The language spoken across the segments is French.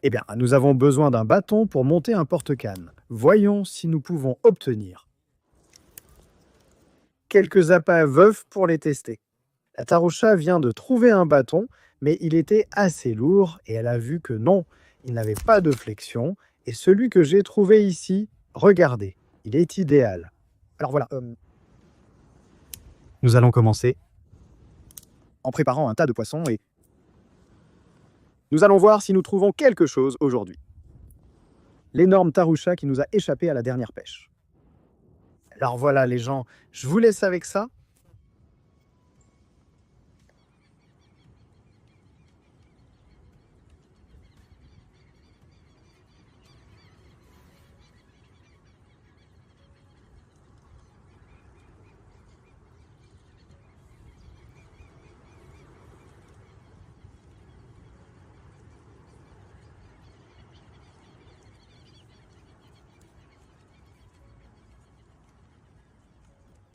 Eh bien, nous avons besoin d'un bâton pour monter un porte-canne. Voyons si nous pouvons obtenir quelques appâts veufs pour les tester. La Taroucha vient de trouver un bâton, mais il était assez lourd et elle a vu que non, il n'avait pas de flexion. Et celui que j'ai trouvé ici, regardez, il est idéal. Alors voilà, nous allons commencer en préparant un tas de poissons et nous allons voir si nous trouvons quelque chose aujourd'hui. L'énorme Taroucha qui nous a échappé à la dernière pêche. Alors voilà les gens, je vous laisse avec ça.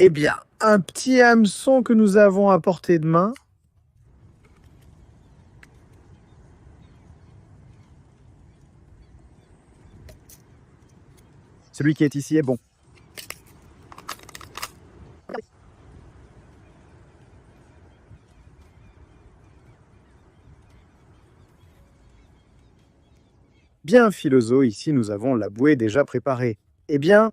Eh bien, un petit hameçon que nous avons à portée de main. Celui qui est ici est bon. Bien, Philoso, ici nous avons la bouée déjà préparée. Eh bien,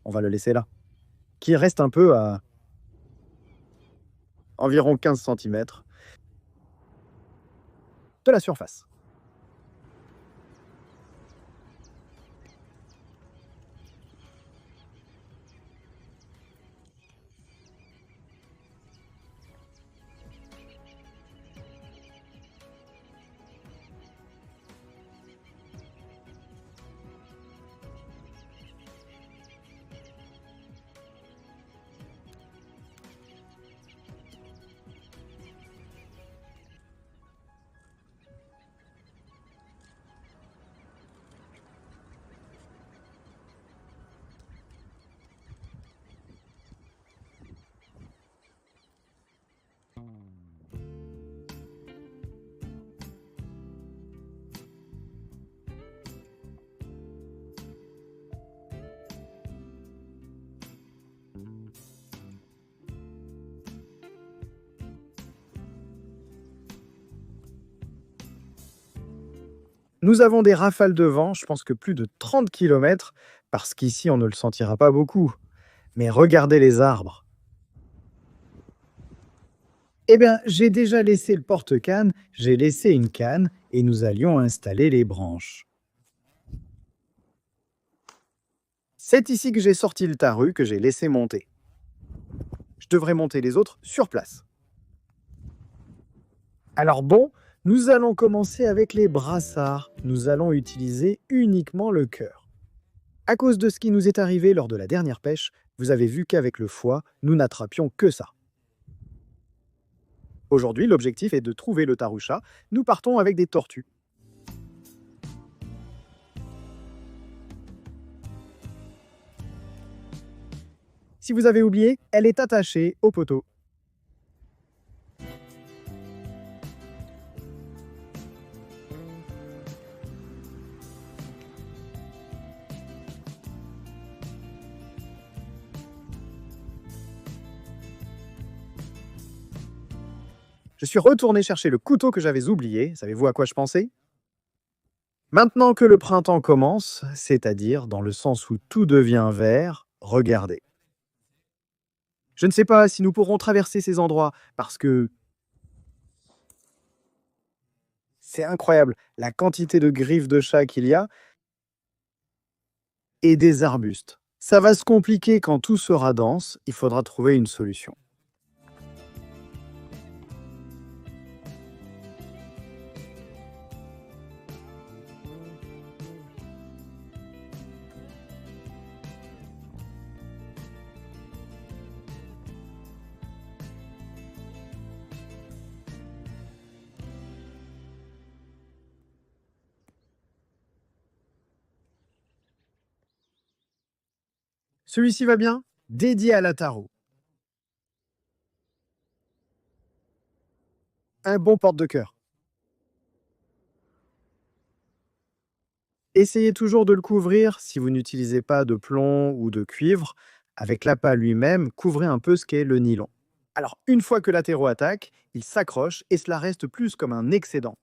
on va le laisser là. Qui reste un peu à environ 15 cm de la surface. Nous avons des rafales de vent, je pense que plus de 30 km, parce qu'ici on ne le sentira pas beaucoup. Mais regardez les arbres. Eh bien, j'ai déjà laissé le porte-canne, j'ai laissé une canne et nous allions installer les branches. C'est ici que j'ai sorti le taru que j'ai laissé monter. Je devrais monter les autres sur place. Alors bon, nous allons commencer avec les brassards. Nous allons utiliser uniquement le cœur. À cause de ce qui nous est arrivé lors de la dernière pêche, vous avez vu qu'avec le foie, nous n'attrapions que ça. Aujourd'hui, l'objectif est de trouver le taroucha. Nous partons avec des tortues. Si vous avez oublié, elle est attachée au poteau. Je suis retourné chercher le couteau que j'avais oublié. Savez-vous à quoi je pensais? Maintenant que le printemps commence, c'est-à-dire dans le sens où tout devient vert, regardez. Je ne sais pas si nous pourrons traverser ces endroits parce que c'est incroyable la quantité de griffes de chat qu'il y a et des arbustes. Ça va se compliquer quand tout sera dense, il faudra trouver une solution. Celui-ci va bien? Dédié à la taro. un bon porte de cœur. Essayez toujours de le couvrir si vous n'utilisez pas de plomb ou de cuivre. Avec l'appât lui-même, couvrez un peu ce qu'est le nylon. Alors, une fois que la terreau attaque, il s'accroche et cela reste plus comme un excédent.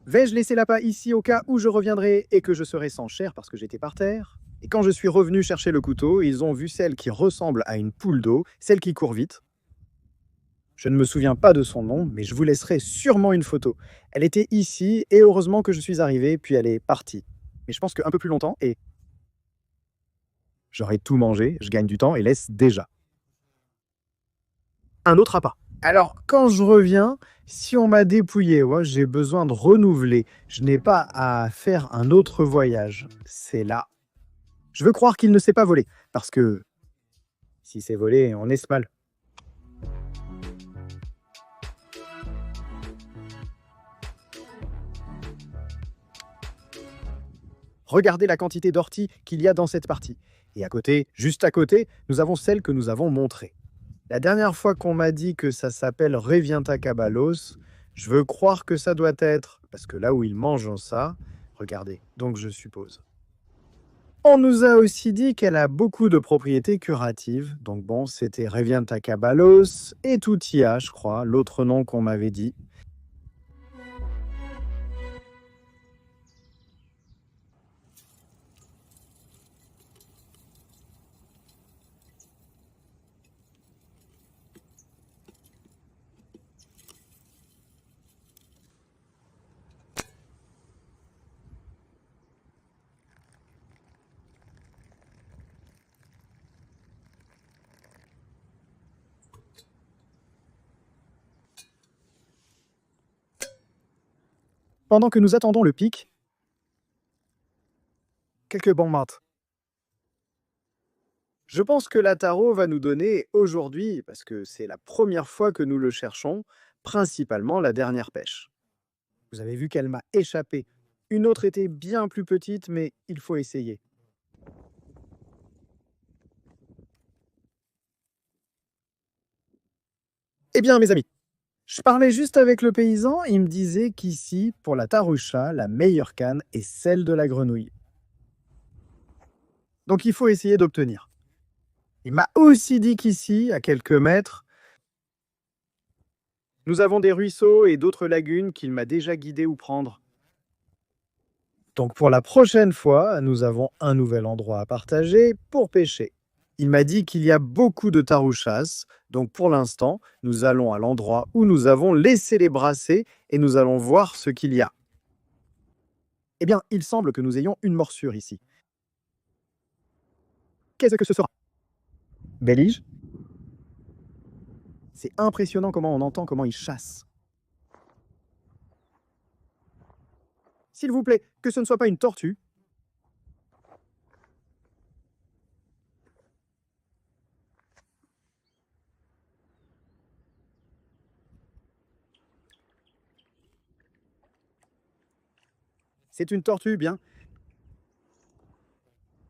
Vais-je laisser l'appât ici au cas où je reviendrai et que je serai sans chair parce que j'étais par terre? Et quand je suis revenu chercher le couteau, ils ont vu celle qui ressemble à une poule d'eau, celle qui court vite. Je ne me souviens pas de son nom, mais je vous laisserai sûrement une photo. Elle était ici et heureusement que je suis arrivé, puis elle est partie. Mais je pense qu'un peu plus longtemps et j'aurais tout mangé, je gagne du temps et laisse déjà. Un autre appât. Alors, quand je reviens, si on m'a dépouillé, ouais, j'ai besoin de renouveler. Je n'ai pas à faire un autre voyage. C'est là. Je veux croire qu'il ne s'est pas volé, parce que si c'est volé, on est mal. Regardez la quantité d'orties qu'il y a dans cette partie. Et à côté, juste à côté, nous avons celle que nous avons montrée. La dernière fois qu'on m'a dit que ça s'appelle Revienta Cabalos, je veux croire que ça doit être, parce que là où ils mangent ça, regardez, donc je suppose. On nous a aussi dit qu'elle a beaucoup de propriétés curatives, donc bon, c'était Revienta Cabalos et Tutia, je crois, l'autre nom qu'on m'avait dit. Pendant que nous attendons le pic, quelques bons maths. Je pense que la tarot va nous donner aujourd'hui, parce que c'est la première fois que nous le cherchons, principalement la dernière pêche. Vous avez vu qu'elle m'a échappé. Une autre était bien plus petite, mais il faut essayer. Eh bien, mes amis, je parlais juste avec le paysan, il me disait qu'ici, pour la taroucha, la meilleure canne est celle de la grenouille. Donc il faut essayer d'obtenir. Il m'a aussi dit qu'ici, à quelques mètres, nous avons des ruisseaux et d'autres lagunes qu'il m'a déjà guidé où prendre. Donc pour la prochaine fois, nous avons un nouvel endroit à partager pour pêcher. Il m'a dit qu'il y a beaucoup de tarouchas, donc pour l'instant, nous allons à l'endroit où nous avons laissé les brassées et nous allons voir ce qu'il y a. Eh bien, il semble que nous ayons une morsure ici. Qu'est-ce que ce sera? Belige? C'est impressionnant comment on entend comment il chasse. S'il vous plaît, que ce ne soit pas une tortue. C'est une tortue, bien.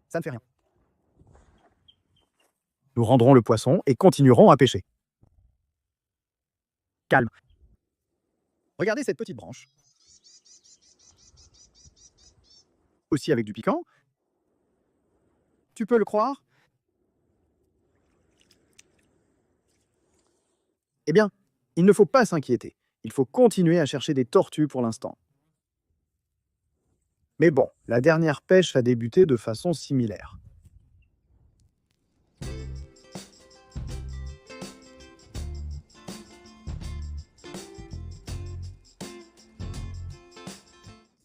Ça ne fait rien. Nous rendrons le poisson et continuerons à pêcher. Calme. Regardez cette petite branche. Aussi avec du piquant. Tu peux le croire? Eh bien, il ne faut pas s'inquiéter. Il faut continuer à chercher des tortues pour l'instant. Mais bon, la dernière pêche a débuté de façon similaire.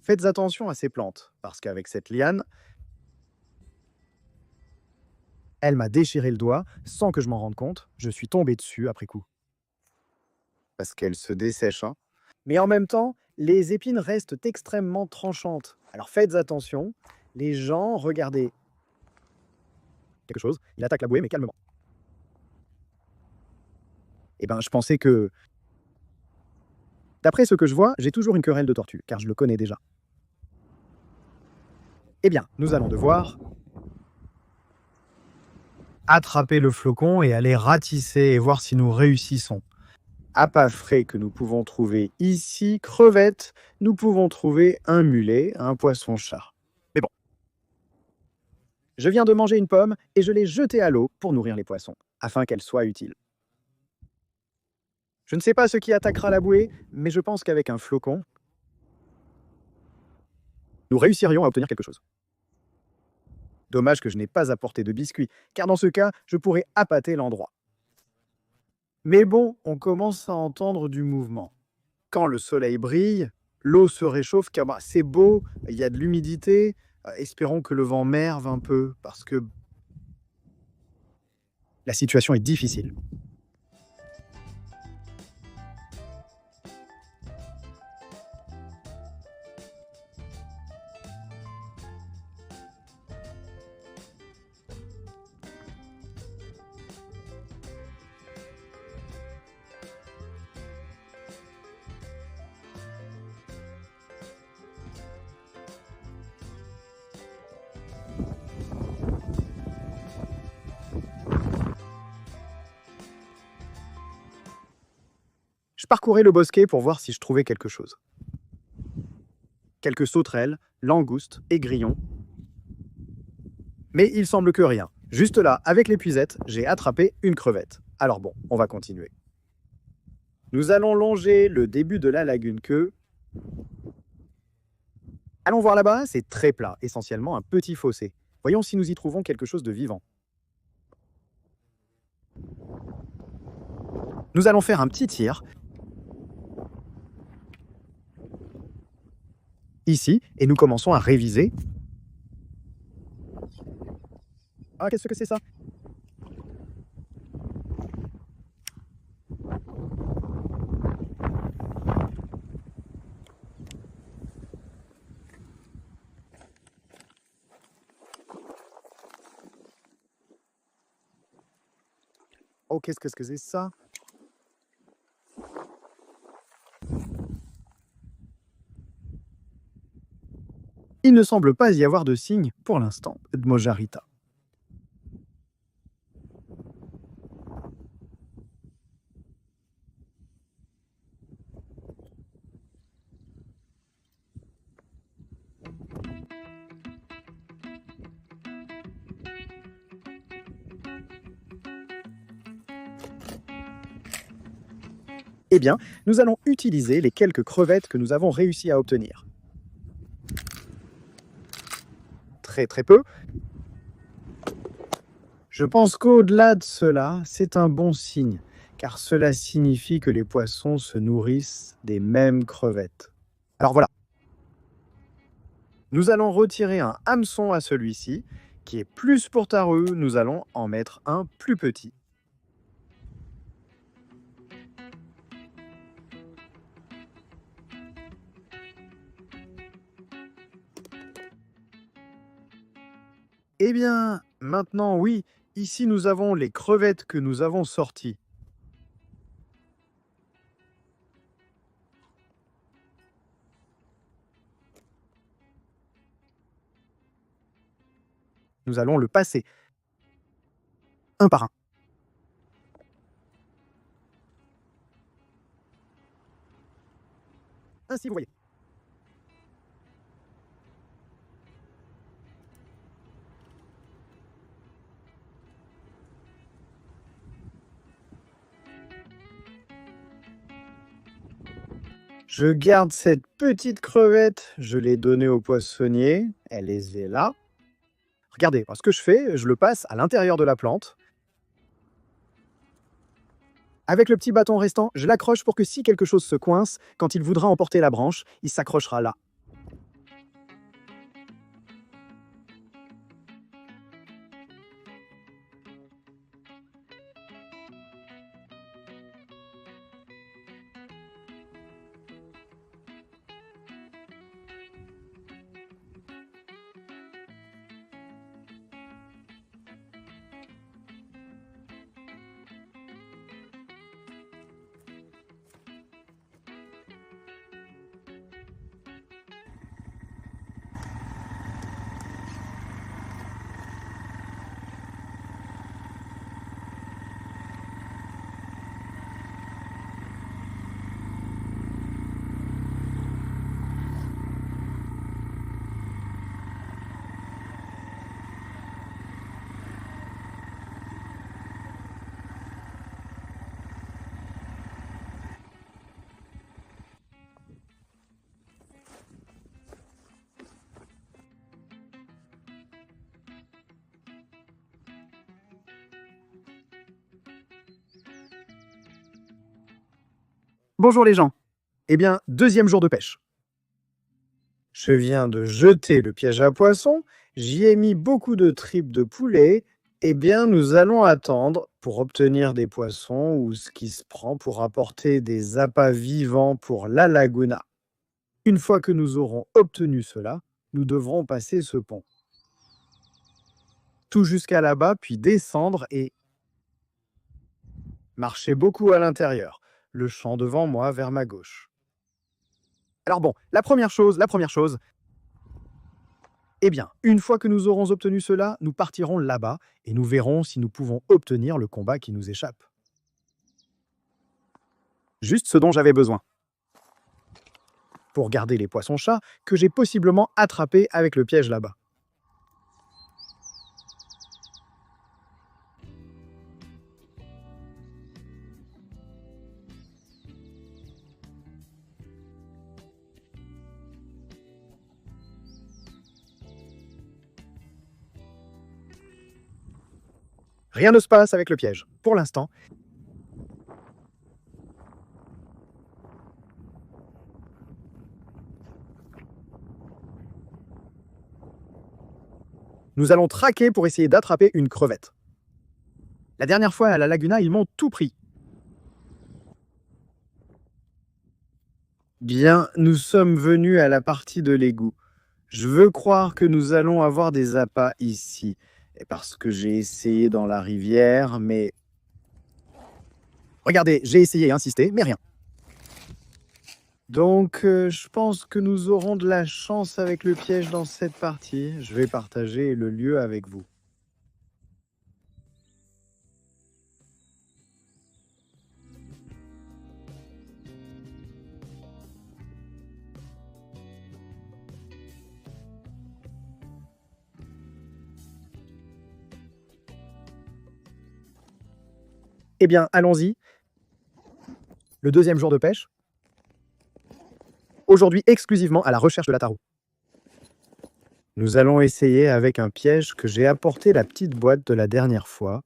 Faites attention à ces plantes, parce qu'avec cette liane, elle m'a déchiré le doigt sans que je m'en rende compte. Je suis tombé dessus après coup. Parce qu'elle se dessèche, hein. Mais en même temps, les épines restent extrêmement tranchantes. Alors faites attention. Les gens, regardez quelque chose, il attaque la bouée, mais calmement. Eh ben, je pensais que, d'après ce que je vois, j'ai toujours une querelle de tortue, car je le connais déjà. Eh bien, nous allons devoir attraper le flocon et aller ratisser et voir si nous réussissons. Appât frais que nous pouvons trouver ici, crevettes, nous pouvons trouver un mulet, un poisson-chat. Mais bon, je viens de manger une pomme et je l'ai jetée à l'eau pour nourrir les poissons, afin qu'elle soit utile. Je ne sais pas ce qui attaquera la bouée, mais je pense qu'avec un flocon, nous réussirions à obtenir quelque chose. Dommage que je n'ai pas apporté de biscuits, car dans ce cas, je pourrais appâter l'endroit. Mais bon, on commence à entendre du mouvement. Quand le soleil brille, l'eau se réchauffe, car bah, c'est beau, il y a de l'humidité. Espérons que le vent merve un peu, parce que la situation est difficile. Je parcourais le bosquet pour voir si je trouvais quelque chose. Quelques sauterelles, langoustes et grillons. Mais il semble que rien. Juste là, avec l'épuisette, j'ai attrapé une crevette. Alors bon, on va continuer. Nous allons longer le début de la lagune queue. Allons voir là-bas, c'est très plat, essentiellement un petit fossé. Voyons si nous y trouvons quelque chose de vivant. Nous allons faire un petit tir ici et nous commençons à réviser. Ah, qu'est-ce que c'est ça? Oh, qu'est-ce que c'est ça? Il ne semble pas y avoir de signe, pour l'instant, de Mojarita. Eh bien, nous allons utiliser les quelques crevettes que nous avons réussi à obtenir. Très très peu. Je pense qu'au-delà de cela, c'est un bon signe, car cela signifie que les poissons se nourrissent des mêmes crevettes. Alors voilà. Nous allons retirer un hameçon à celui-ci, qui est plus pour Tareux, nous allons en mettre un plus petit. Eh bien, maintenant oui, ici nous avons les crevettes que nous avons sorties. Nous allons le passer un par un. Ainsi, vous voyez. Je garde cette petite crevette, je l'ai donnée au poissonnier, elle est là. Regardez, ce que je fais, je le passe à l'intérieur de la plante. Avec le petit bâton restant, je l'accroche pour que si quelque chose se coince, quand il voudra emporter la branche, il s'accrochera là. Bonjour les gens. Eh bien, deuxième jour de pêche. Je viens de jeter le piège à poisson, j'y ai mis beaucoup de tripes de poulet. Eh bien, nous allons attendre pour obtenir des poissons ou ce qui se prend pour apporter des appâts vivants pour la laguna. Une fois que nous aurons obtenu cela, nous devrons passer ce pont. Tout jusqu'à là-bas, puis descendre et marcher beaucoup à l'intérieur. Le champ devant moi vers ma gauche. Alors bon, la première chose, eh bien, une fois que nous aurons obtenu cela, nous partirons là-bas et nous verrons si nous pouvons obtenir le combat qui nous échappe. Juste ce dont j'avais besoin. Pour garder les poissons-chats que j'ai possiblement attrapés avec le piège là-bas. Rien ne se passe avec le piège, pour l'instant. Nous allons traquer pour essayer d'attraper une crevette. La dernière fois à la laguna, ils m'ont tout pris. Bien, nous sommes venus à la partie de l'égout. Je veux croire que nous allons avoir des appâts ici. Et parce que j'ai essayé dans la rivière, mais... Regardez, j'ai essayé et insisté, mais rien. Donc, je pense que nous aurons de la chance avec le piège dans cette partie. Je vais partager le lieu avec vous. Eh bien, allons-y. Le deuxième jour de pêche. Aujourd'hui, exclusivement à la recherche de la tarou. Nous allons essayer avec un piège que j'ai apporté la petite boîte de la dernière fois.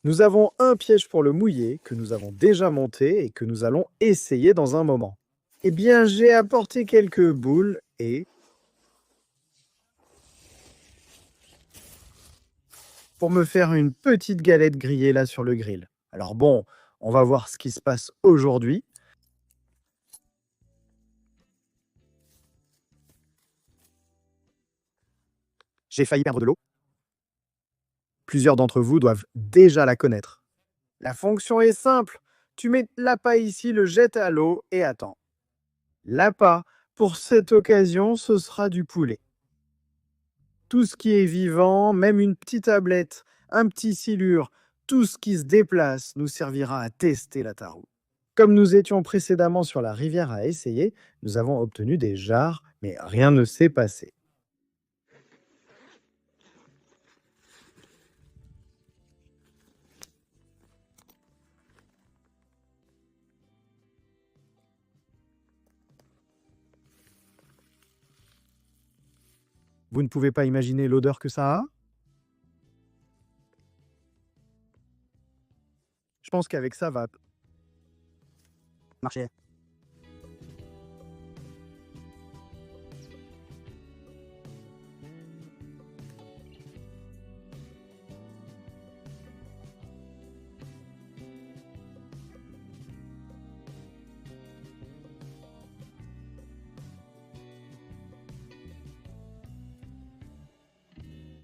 Nous avons un piège pour le mouiller que nous avons déjà monté et que nous allons essayer dans un moment. Eh bien, j'ai apporté quelques boules et... pour me faire une petite galette grillée là sur le grill. Alors bon, on va voir ce qui se passe aujourd'hui. J'ai failli perdre de l'eau. Plusieurs d'entre vous doivent déjà la connaître. La fonction est simple. Tu mets l'appât ici, le jettes à l'eau et attends. L'appât, pour cette occasion, ce sera du poulet. Tout ce qui est vivant, même une petite tablette, un petit silure, tout ce qui se déplace nous servira à tester la tarou. Comme nous étions précédemment sur la rivière à essayer, nous avons obtenu des jarres, mais rien ne s'est passé. Vous ne pouvez pas imaginer l'odeur que ça a? Je pense qu'avec ça va marcher.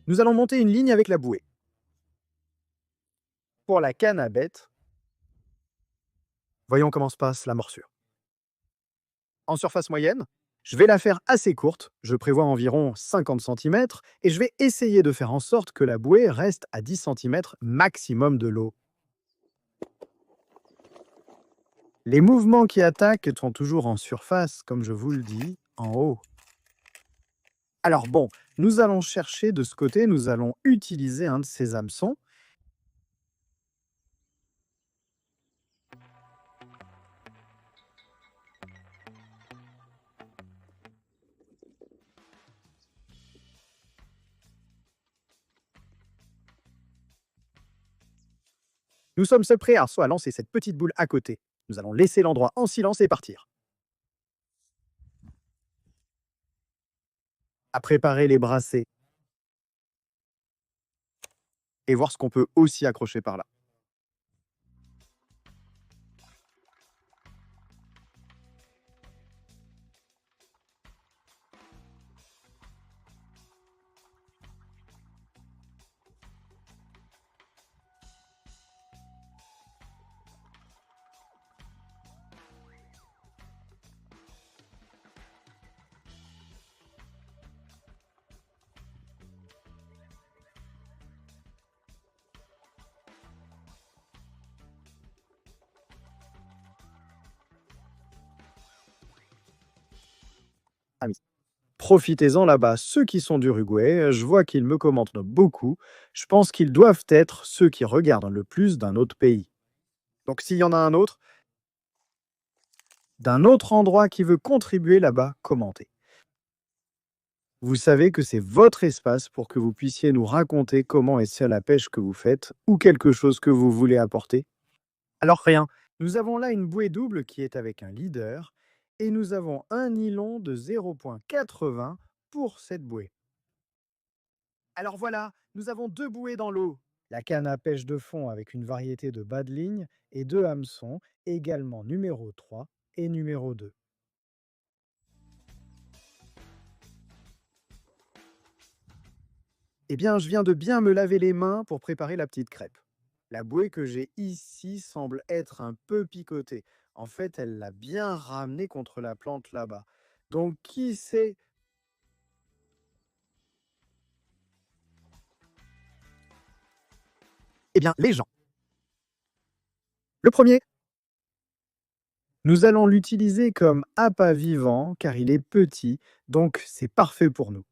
Nous allons monter une ligne avec la bouée. Pour la canne à bête, voyons comment se passe la morsure. En surface moyenne, je vais la faire assez courte, je prévois environ 50 cm, et je vais essayer de faire en sorte que la bouée reste à 10 cm maximum de l'eau. Les mouvements qui attaquent sont toujours en surface, comme je vous le dis, en haut. Alors bon, nous allons chercher de ce côté, nous allons utiliser un de ces hameçons. Nous sommes seuls prêts à lancer cette petite boule à côté. Nous allons laisser l'endroit en silence et partir. À préparer les bracelets et voir ce qu'on peut aussi accrocher par là. Amis. Profitez-en là-bas. Ceux qui sont d'Uruguay, je vois qu'ils me commentent beaucoup. Je pense qu'ils doivent être ceux qui regardent le plus d'un autre pays. Donc s'il y en a un autre, d'un autre endroit qui veut contribuer là-bas, commentez. Vous savez que c'est votre espace pour que vous puissiez nous raconter comment est la pêche que vous faites ou quelque chose que vous voulez apporter. Alors rien, nous avons là une bouée double qui est avec un leader et nous avons un nylon de 0,80 pour cette bouée. Alors voilà, nous avons deux bouées dans l'eau. La canne à pêche de fond avec une variété de bas de ligne et deux hameçons, également numéro 3 et numéro 2. Eh bien, je viens de bien me laver les mains pour préparer la petite crêpe. La bouée que j'ai ici semble être un peu picotée. En fait, elle l'a bien ramenée contre la plante là-bas. Donc, qui sait? Eh bien, les gens. Le premier, nous allons l'utiliser comme appât vivant car il est petit, donc c'est parfait pour nous.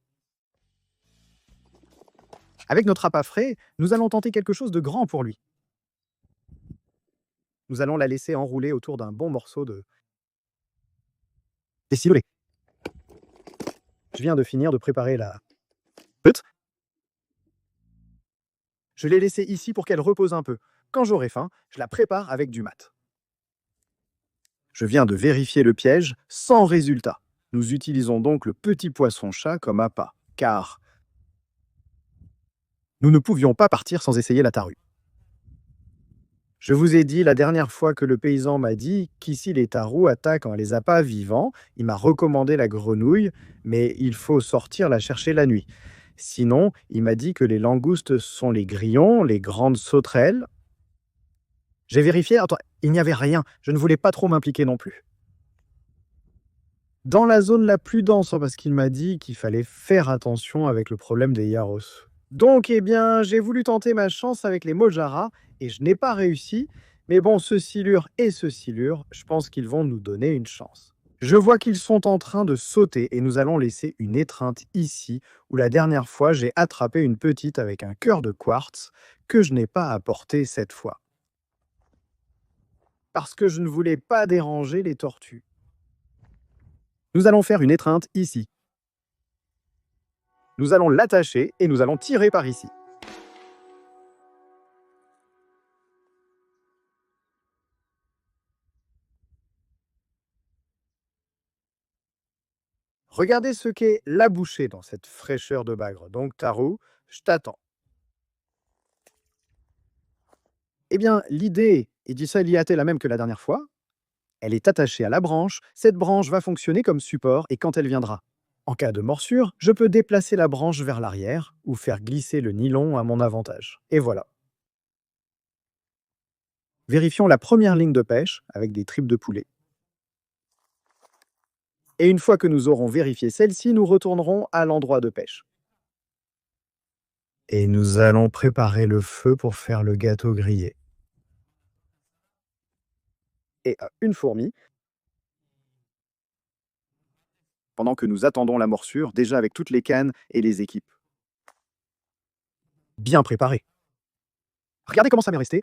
Avec notre appât frais, nous allons tenter quelque chose de grand pour lui. Nous allons la laisser enrouler autour d'un bon morceau de dessiné. Je viens de finir de préparer la pute. Je l'ai laissée ici pour qu'elle repose un peu. Quand j'aurai faim, je la prépare avec du mat. Je viens de vérifier le piège sans résultat. Nous utilisons donc le petit poisson-chat comme appât, car nous ne pouvions pas partir sans essayer la tarue. Je vous ai dit la dernière fois que le paysan m'a dit qu'ici les taroux attaquent les appâts vivants. Il m'a recommandé la grenouille, mais il faut sortir la chercher la nuit. Sinon, il m'a dit que les langoustes sont les grillons, les grandes sauterelles. J'ai vérifié, attends, il n'y avait rien. Je ne voulais pas trop m'impliquer non plus. Dans la zone la plus dense, parce qu'il m'a dit qu'il fallait faire attention avec le problème des Yaros. Donc, eh bien, j'ai voulu tenter ma chance avec les Mojara et je n'ai pas réussi. Mais bon, ce silure et ce silure, je pense qu'ils vont nous donner une chance. Je vois qu'ils sont en train de sauter et nous allons laisser une étreinte ici où la dernière fois j'ai attrapé une petite avec un cœur de quartz que je n'ai pas apporté cette fois. Parce que je ne voulais pas déranger les tortues. Nous allons faire une étreinte ici. Nous allons l'attacher et nous allons tirer par ici. Regardez ce qu'est la bouchée dans cette fraîcheur de bagre. Donc, Tarou, je t'attends. Eh bien, l'idée est d'Issa la même que la dernière fois. Elle est attachée à la branche. Cette branche va fonctionner comme support et quand elle viendra. En cas de morsure, je peux déplacer la branche vers l'arrière ou faire glisser le nylon à mon avantage. Et voilà. Vérifions la première ligne de pêche avec des tripes de poulet. Et une fois que nous aurons vérifié celle-ci, nous retournerons à l'endroit de pêche. Et nous allons préparer le feu pour faire le gâteau grillé. Et une fourmi, pendant que nous attendons la morsure, déjà avec toutes les cannes et les équipes. Bien préparé. Regardez comment ça m'est resté.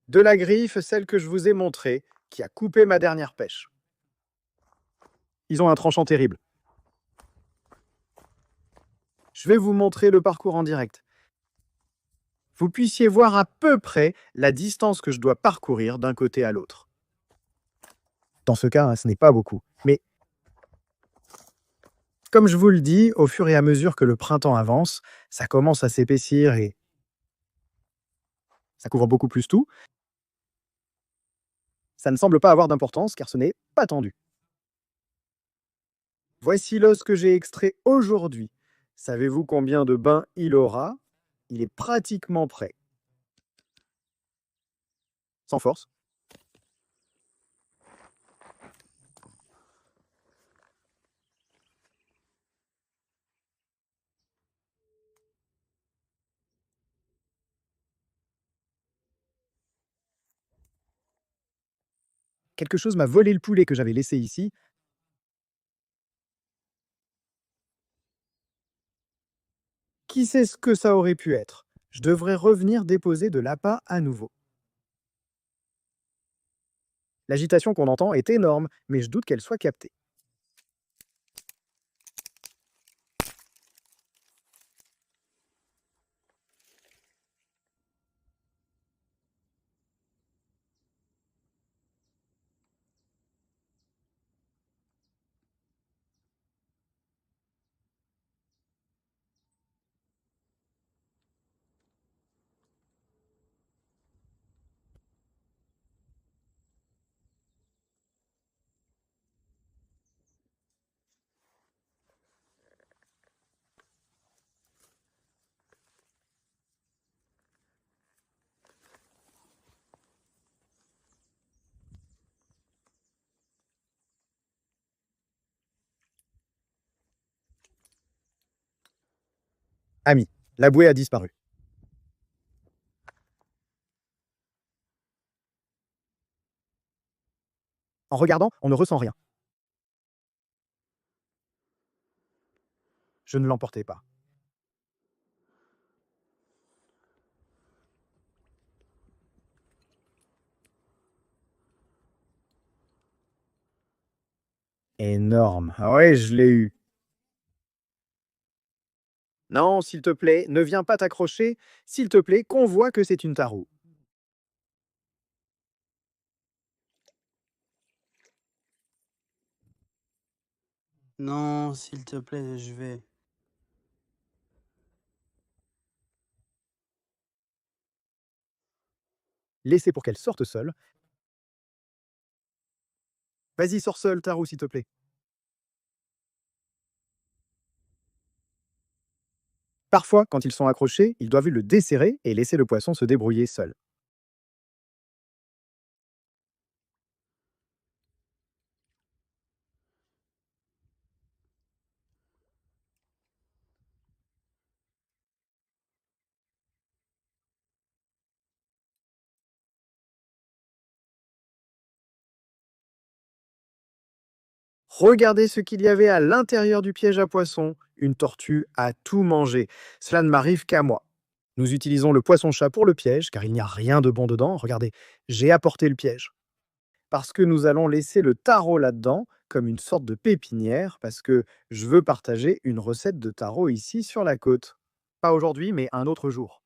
De la griffe, celle que je vous ai montrée, qui a coupé ma dernière pêche. Ils ont un tranchant terrible. Je vais vous montrer le parcours en direct. Vous puissiez voir à peu près la distance que je dois parcourir d'un côté à l'autre. Dans ce cas, ce n'est pas beaucoup. Mais comme je vous le dis, au fur et à mesure que le printemps avance, ça commence à s'épaissir et ça couvre beaucoup plus tout. Ça ne semble pas avoir d'importance car ce n'est pas tendu. Voici l'os que j'ai extrait aujourd'hui. Savez-vous combien de bains il aura? Il est pratiquement prêt. Sans force. Quelque chose m'a volé le poulet que j'avais laissé ici. Qui sait ce que ça aurait pu être? Je devrais revenir déposer de l'appât à nouveau. L'agitation qu'on entend est énorme, mais je doute qu'elle soit captée. Ami, la bouée a disparu. En regardant, on ne ressent rien. Je ne l'emportais pas. Énorme. Ah ouais, je l'ai eu. Non, s'il te plaît, ne viens pas t'accrocher. S'il te plaît, qu'on voit que c'est une tarou. Non, s'il te plaît, je vais. Laissez pour qu'elle sorte seule. Vas-y, sors seule, tarou, s'il te plaît. Parfois, quand ils sont accrochés, ils doivent le desserrer et laisser le poisson se débrouiller seul. Regardez ce qu'il y avait à l'intérieur du piège à poisson. Une tortue a tout mangé. Cela ne m'arrive qu'à moi. Nous utilisons le poisson-chat pour le piège, car il n'y a rien de bon dedans. Regardez, j'ai apporté le piège. Parce que nous allons laisser le tarot là-dedans, comme une sorte de pépinière parce que je veux partager une recette de taro ici sur la côte. Pas aujourd'hui, mais un autre jour.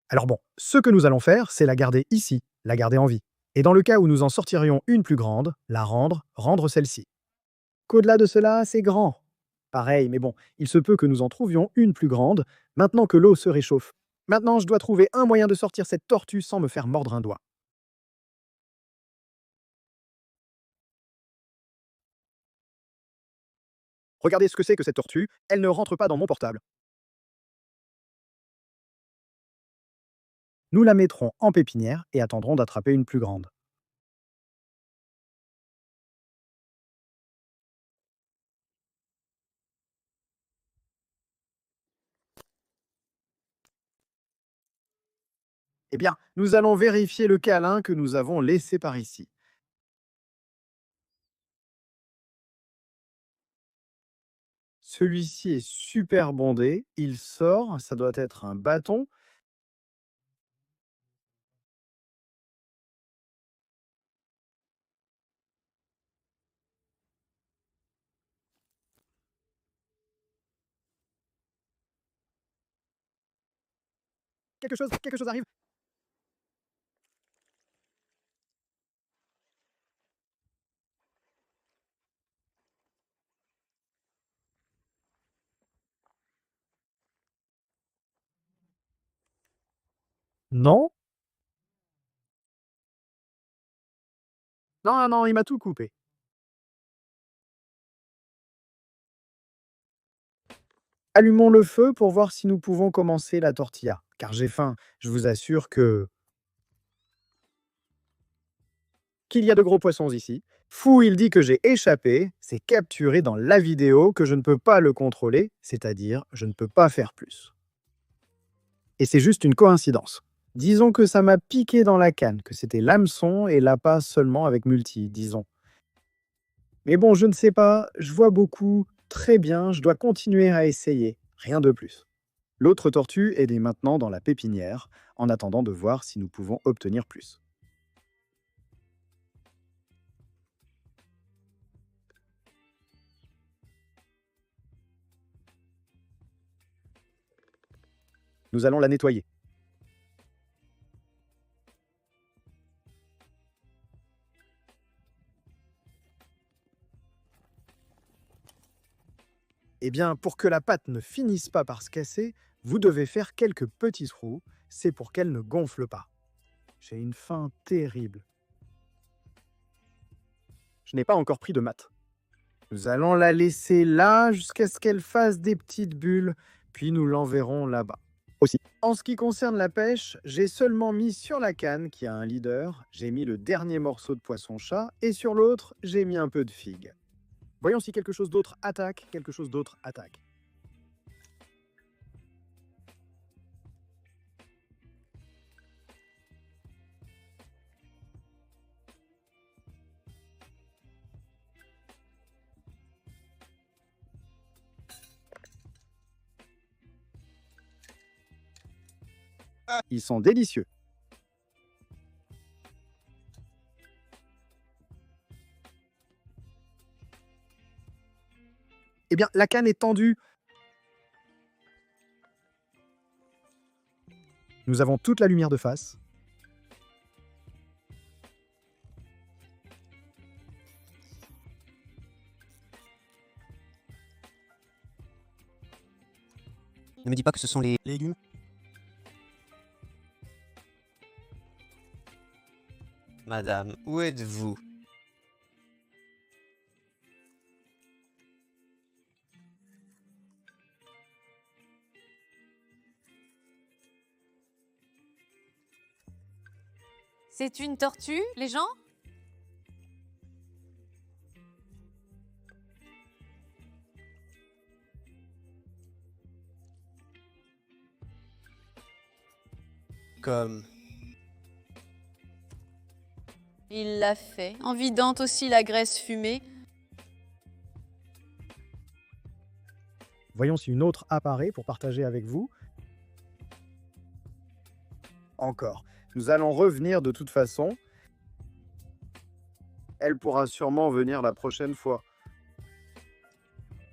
Alors bon, ce que nous allons faire, c'est la garder ici, la garder en vie. Et dans le cas où nous en sortirions une plus grande, la rendre celle-ci. Qu'au-delà de cela, c'est grand. Pareil, mais bon, il se peut que nous en trouvions une plus grande, maintenant que l'eau se réchauffe. Maintenant, je dois trouver un moyen de sortir cette tortue sans me faire mordre un doigt. Regardez ce que c'est que cette tortue, elle ne rentre pas dans mon portable. Nous la mettrons en pépinière et attendrons d'attraper une plus grande. Eh bien, nous allons vérifier le câlin que nous avons laissé par ici. Celui-ci est super bondé, il sort, ça doit être un bâton. Quelque chose arrive. Non, non, non, il m'a tout coupé. Allumons le feu pour voir si nous pouvons commencer la tortilla, car j'ai faim. Je vous assure qu'il y a de gros poissons ici. Fou, il dit que j'ai échappé, c'est capturé dans la vidéo que je ne peux pas le contrôler, c'est-à-dire je ne peux pas faire plus. Et c'est juste une coïncidence. Disons que ça m'a piqué dans la canne, que c'était l'hameçon et l'appât seulement avec multi, disons. Mais bon, je ne sais pas, je vois beaucoup, très bien, je dois continuer à essayer, rien de plus. L'autre tortue est maintenant dans la pépinière, en attendant de voir si nous pouvons obtenir plus. Nous allons la nettoyer. Eh bien, pour que la pâte ne finisse pas par se casser, vous devez faire quelques petits trous, c'est pour qu'elle ne gonfle pas. J'ai une faim terrible. Je n'ai pas encore pris de maths. Nous allons la laisser là jusqu'à ce qu'elle fasse des petites bulles, puis nous l'enverrons là-bas. Aussi. En ce qui concerne la pêche, j'ai seulement mis sur la canne, qui a un leader, j'ai mis le dernier morceau de poisson-chat, et sur l'autre, j'ai mis un peu de figue. Voyons si quelque chose d'autre attaque, quelque chose d'autre attaque. Ils sont délicieux. Eh bien, la canne est tendue. Nous avons toute la lumière de face. Ne me dis pas que ce sont les légumes. Madame, où êtes-vous? C'est une tortue, les gens? Comme... Il l'a fait, en vidant aussi la graisse fumée. Voyons si une autre apparaît pour partager avec vous. Encore. Nous allons revenir de toute façon. Elle pourra sûrement venir la prochaine fois.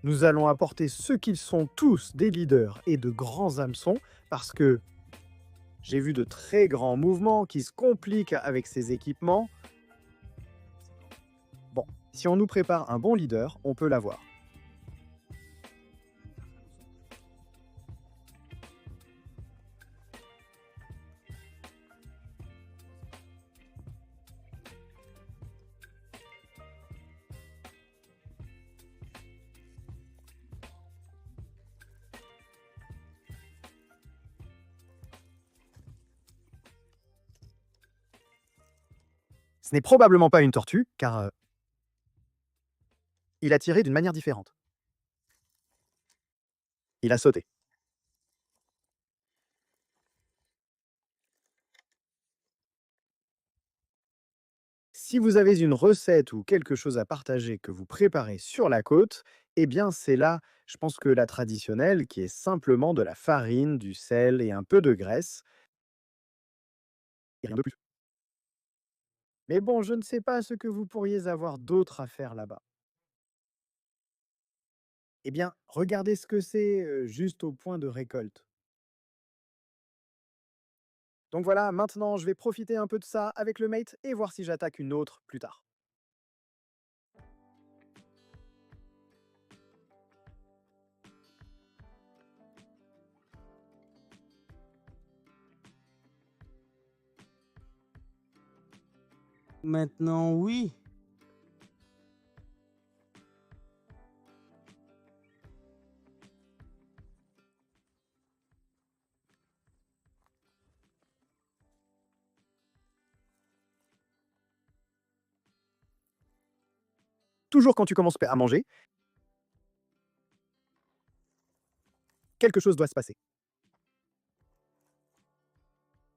Nous allons apporter ceux qu'ils sont tous des leaders et de grands hameçons parce que j'ai vu de très grands mouvements qui se compliquent avec ces équipements. Bon, si on nous prépare un bon leader, on peut l'avoir. Ce n'est probablement pas une tortue, car il a tiré d'une manière différente. Il a sauté. Si vous avez une recette ou quelque chose à partager que vous préparez sur la côte, eh bien c'est là, je pense que la traditionnelle, qui est simplement de la farine, du sel et un peu de graisse, et rien de plus. Mais bon, je ne sais pas ce que vous pourriez avoir d'autre à faire là-bas. Eh bien, regardez ce que c'est juste au point de récolte. Donc voilà, maintenant je vais profiter un peu de ça avec le mate et voir si j'attaque une autre plus tard. Maintenant, oui. Toujours quand tu commences à manger, quelque chose doit se passer.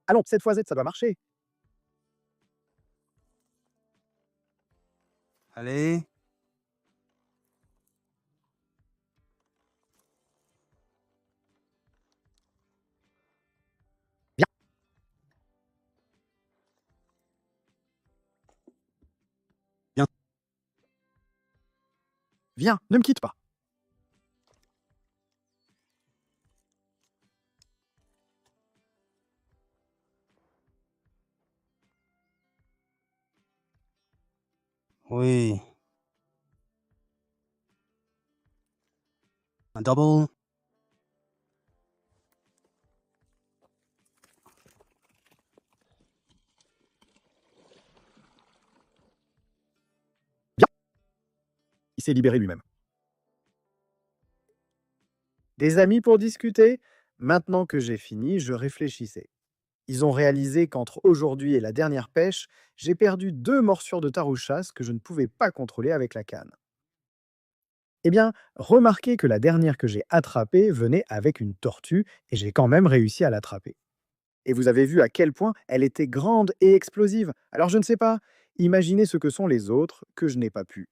Allons, cette fois Z, ça doit marcher. Allez. Viens, Bien. viens, ne me quitte pas. Oui. Un double. Viens. Il s'est libéré lui-même. Des amis pour discuter? Maintenant que j'ai fini, je réfléchissais. Ils ont réalisé qu'entre aujourd'hui et la dernière pêche, j'ai perdu 2 morsures de tarouchasse que je ne pouvais pas contrôler avec la canne. Eh bien, remarquez que la dernière que j'ai attrapée venait avec une tortue et j'ai quand même réussi à l'attraper. Et vous avez vu à quel point elle était grande et explosive. Alors je ne sais pas, imaginez ce que sont les autres que je n'ai pas pu.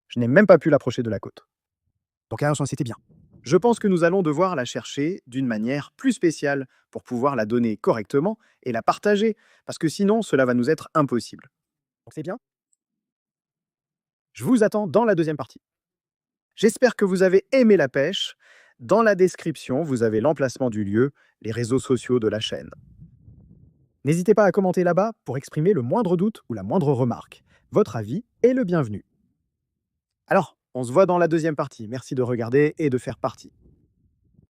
Je n'ai même pas pu l'approcher de la côte. Donc attention, c'était bien. Je pense que nous allons devoir la chercher d'une manière plus spéciale pour pouvoir la donner correctement et la partager, parce que sinon cela va nous être impossible. Donc c'est bien. Je vous attends dans la deuxième partie. J'espère que vous avez aimé la pêche. Dans la description, vous avez l'emplacement du lieu, les réseaux sociaux de la chaîne. N'hésitez pas à commenter là-bas pour exprimer le moindre doute ou la moindre remarque. Votre avis est le bienvenu. Alors, on se voit dans la deuxième partie. Merci de regarder et de faire partie.